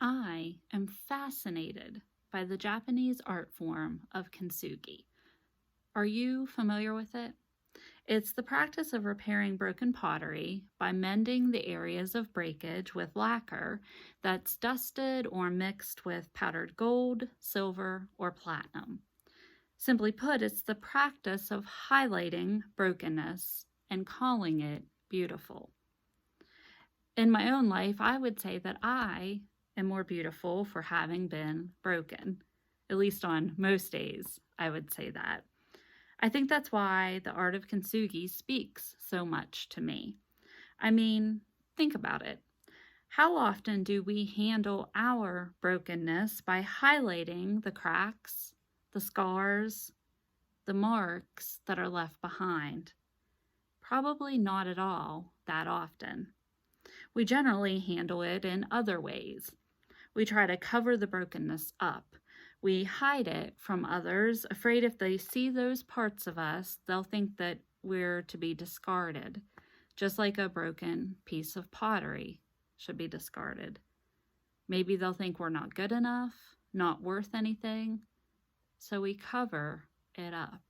I am fascinated by the Japanese art form of kintsugi. Are you familiar with it? It's the practice of repairing broken pottery by mending the areas of breakage with lacquer that's dusted or mixed with powdered gold, silver, or platinum. Simply put, it's the practice of highlighting brokenness and calling it beautiful. In my own life, I would say that I am more beautiful for having been broken. At least on most days, I would say that. I think that's why the art of kintsugi speaks so much to me. I mean, think about it. How often do we handle our brokenness by highlighting the cracks, the scars, the marks that are left behind? Probably not at all that often. We generally handle it in other ways. We try to cover the brokenness up. We hide it from others, afraid if they see those parts of us, they'll think that we're to be discarded, just like a broken piece of pottery should be discarded. Maybe they'll think we're not good enough, not worth anything, so we cover it up.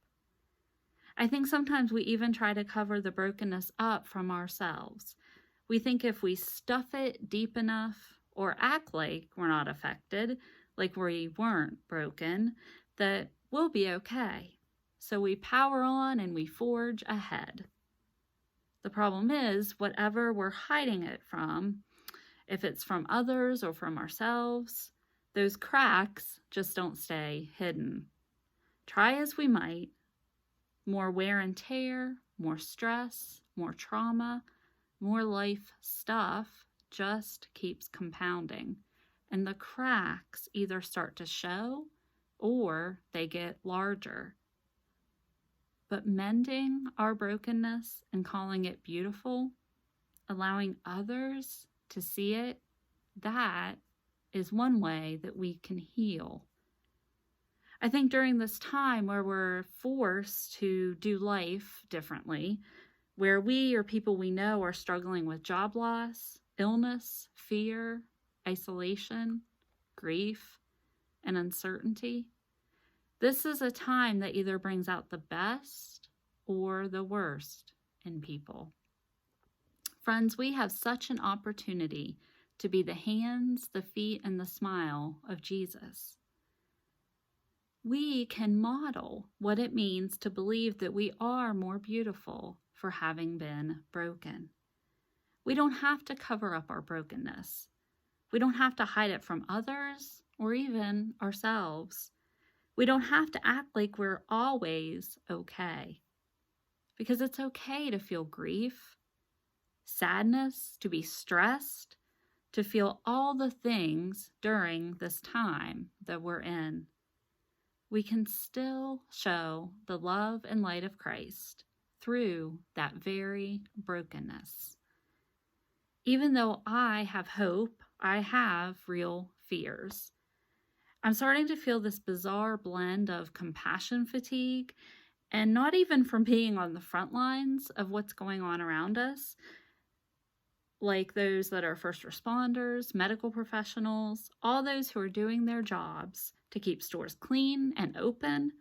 I think sometimes we even try to cover the brokenness up from ourselves. We think if we stuff it deep enough or act like we're not affected, like we weren't broken, that we'll be okay. So we power on and we forge ahead. The problem is, whatever we're hiding it from, if it's from others or from ourselves, those cracks just don't stay hidden. Try as we might, more wear and tear, more stress, more trauma, more life stuff just keeps compounding. And the cracks either start to show or they get larger. But mending our brokenness and calling it beautiful, allowing others to see it, that is one way that we can heal. I think during this time where we're forced to do life differently, where we or people we know are struggling with job loss, illness, fear, isolation, grief, and uncertainty, this is a time that either brings out the best or the worst in people. Friends, we have such an opportunity to be the hands, the feet, and the smile of Jesus. We can model what it means to believe that we are more beautiful for having been broken. We don't have to cover up our brokenness. We don't have to hide it from others or even ourselves. We don't have to act like we're always okay. Because it's okay to feel grief, sadness, to be stressed, to feel all the things during this time that we're in. We can still show the love and light of Christ through that very brokenness. Even though I have hope, I have real fears. I'm starting to feel this bizarre blend of compassion fatigue, and not even from being on the front lines of what's going on around us, like those that are first responders, medical professionals, all those who are doing their jobs to keep stores clean and open,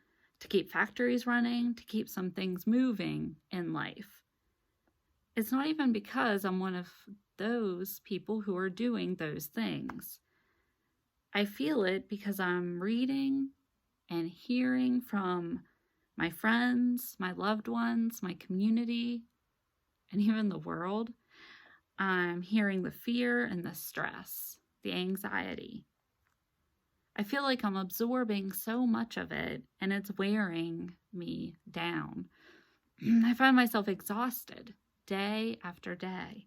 to keep factories running, to keep some things moving in life. It's not even because I'm one of those people who are doing those things. I feel it because I'm reading and hearing from my friends, my loved ones, my community, and even the world. I'm hearing the fear and the stress, the anxiety. I feel like I'm absorbing so much of it and it's wearing me down. I find myself exhausted day after day.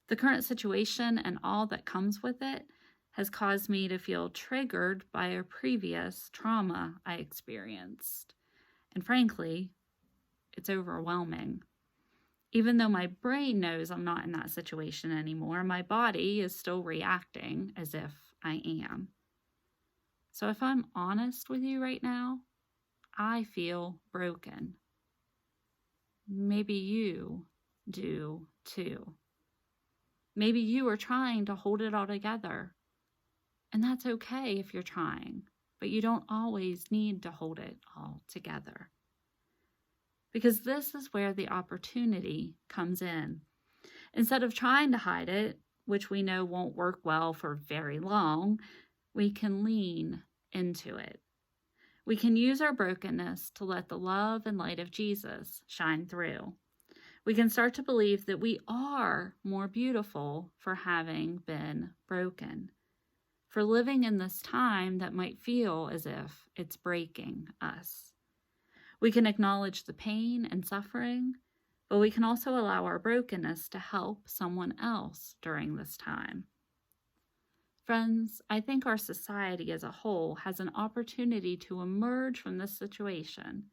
The current situation and all that comes with it has caused me to feel triggered by a previous trauma I experienced. And frankly, it's overwhelming. Even though my brain knows I'm not in that situation anymore, my body is still reacting as if I am. So if I'm honest with you right now, I feel broken. Maybe you do too. Maybe you are trying to hold it all together, And that's okay if you're trying, but you don't always need to hold it all together. Because this is where the opportunity comes in. Instead of trying to hide it, which we know won't work well for very long, we can lean into it. We can use our brokenness to let the love and light of Jesus shine through. We can start to believe that we are more beautiful for having been broken, for living in this time that might feel as if it's breaking us. We can acknowledge the pain and suffering, but we can also allow our brokenness to help someone else during this time. Friends, I think our society as a whole has an opportunity to emerge from this situation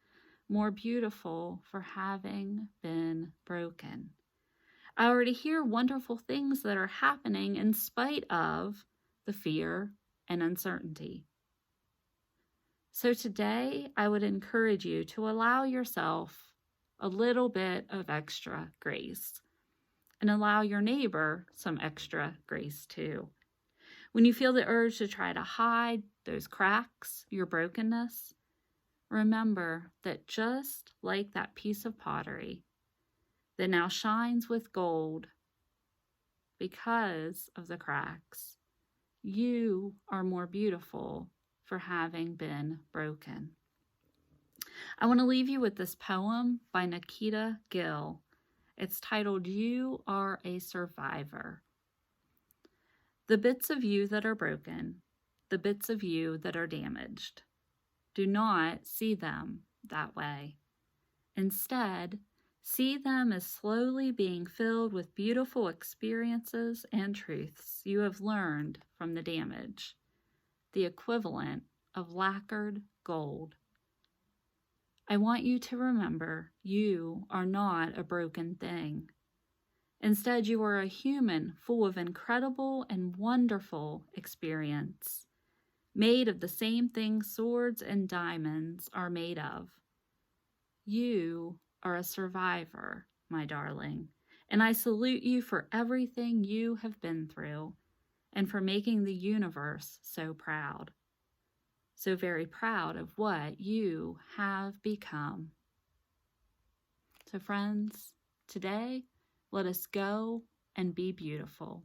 more beautiful for having been broken. I already hear wonderful things that are happening in spite of the fear and uncertainty. So today, I would encourage you to allow yourself a little bit of extra grace and allow your neighbor some extra grace too. When you feel the urge to try to hide those cracks, your brokenness, remember that just like that piece of pottery that now shines with gold because of the cracks, you are more beautiful for having been broken. I want to leave you with this poem by Nikita Gill. It's titled, "You Are a Survivor." The bits of you that are broken, the bits of you that are damaged, do not see them that way. Instead, see them as slowly being filled with beautiful experiences and truths you have learned from the damage, the equivalent of lacquered gold. I want you to remember you are not a broken thing. Instead, you are a human full of incredible and wonderful experience, made of the same things swords and diamonds are made of. You are a survivor, my darling, and I salute you for everything you have been through and for making the universe so proud. So very proud of what you have become. So friends, today, let us go and be beautiful.